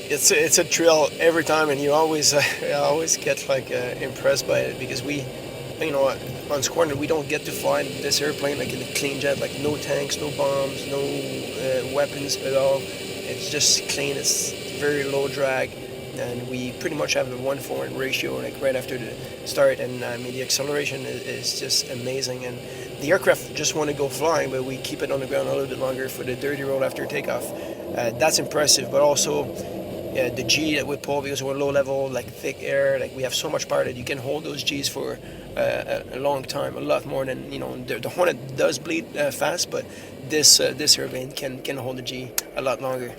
it's a thrill every time, and you always always get like impressed by it because we, you know, on Squadron we don't get to fly this airplane like in a clean jet, like no tanks, no bombs, no weapons at all. It's just clean. It's very low drag, and we pretty much have a 1:4 ratio like right after the start, and I mean the acceleration is just amazing, and the aircraft just want to go flying, but we keep it on the ground a little bit longer for the dirty roll after takeoff. That's impressive, but also the G that we pull because we're low level, like thick air, like we have so much power that you can hold those Gs for a long time, a lot more than the Hornet does bleed fast, but this airplane can hold the G a lot longer.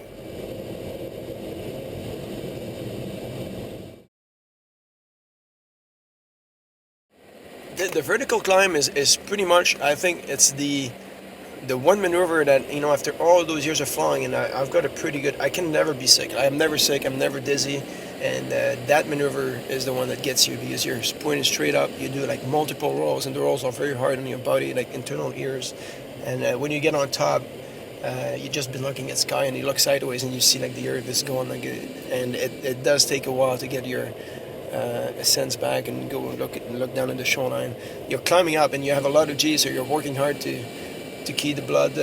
The vertical climb is pretty much, I think it's the one maneuver that, after all those years of flying, and I've got a pretty good, I can never be sick. I'm never sick, I'm never dizzy, and that maneuver is the one that gets you because you're pointing straight up. You do like multiple rolls, and the rolls are very hard on your body, like internal ears. And when you get on top, you just been looking at sky, and you look sideways, and you see like the earth is going like, and it does take a while to get your sense back and go look down at the shoreline. You're climbing up, and you have a lot of G's, so you're working hard to keep the blood,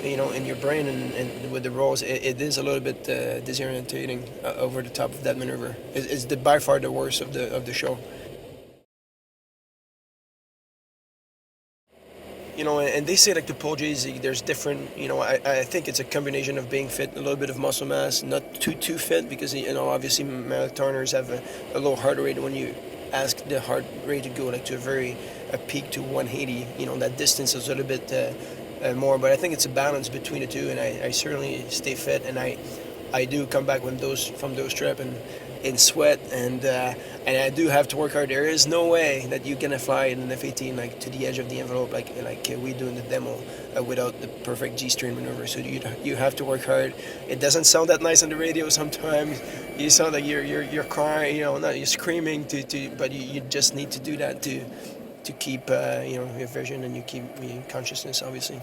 in your brain, and with the rolls, it is a little bit disorientating over the top of that maneuver. It's by far the worst of the show. And they say like the pull G's, there's different. I think it's a combination of being fit, a little bit of muscle mass, not too fit, because obviously marathoners have a low heart rate. When you ask the heart rate to go like to a peak to 180, that distance is a little bit more, but I think it's a balance between the two, and I certainly stay fit, and I do come back from those trips and in sweat, and I do have to work hard. There is no way that you can fly in an F-18 like to the edge of the envelope like we do in the demo without the perfect G-string maneuver. So you have to work hard. It doesn't sound that nice on the radio sometimes. You sound like you're crying, not you're screaming but you just need to do that to keep your vision, and you keep your consciousness, obviously.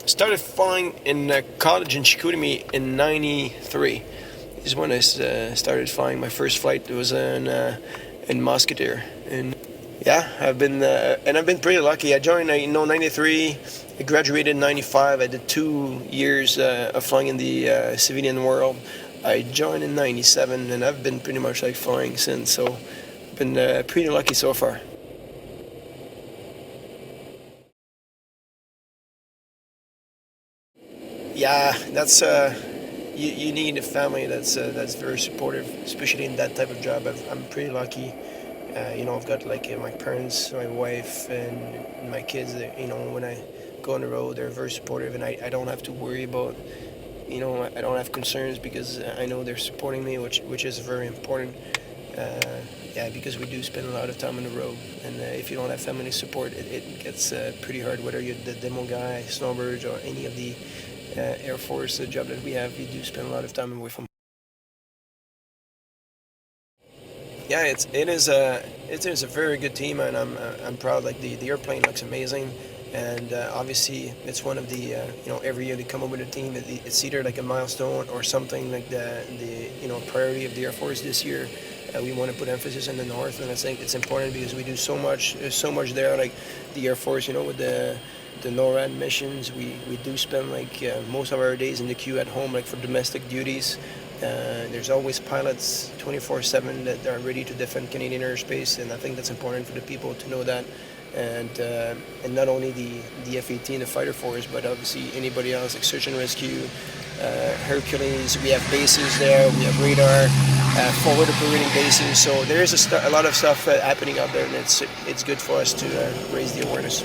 Started flying in college in Chicoutimi in '93. Is when I started flying. My first flight was in Musketeer. And yeah, I've been pretty lucky. I joined '93. I graduated in '95. I did 2 years of flying in the civilian world. I joined in '97, and I've been pretty much like flying since. So I've been pretty lucky so far. Yeah, that's you need a family that's very supportive, especially in that type of job. I'm pretty lucky. I've got like my parents, my wife, and my kids. When I go on the road, they're very supportive, and I don't have to worry about. I don't have concerns because I know they're supporting me, which is very important. Yeah, because we do spend a lot of time on the road, and if you don't have family support, it gets pretty hard. Whether you're the demo guy, snowbirds, or any of the Air Force job that we have, we do spend a lot of time away from. Yeah, it is a very good team, and I'm proud. Like the airplane looks amazing, and obviously it's one of the every year they come up with a team. It's either like a milestone or something like the priority of the Air Force this year. We want to put emphasis in the north, and I think it's important because we do so much. There's so much there, like the Air Force, with the NORAD missions. We do spend like most of our days in the queue at home, like for domestic duties. There's always pilots 24/7 that are ready to defend Canadian airspace, and I think that's important for the people to know that. And not only the F-18, the fighter force, but obviously anybody else like search and rescue, Hercules. We have bases there. We have radar, forward operating bases. So there is a lot of stuff happening out there, and it's good for us to raise the awareness.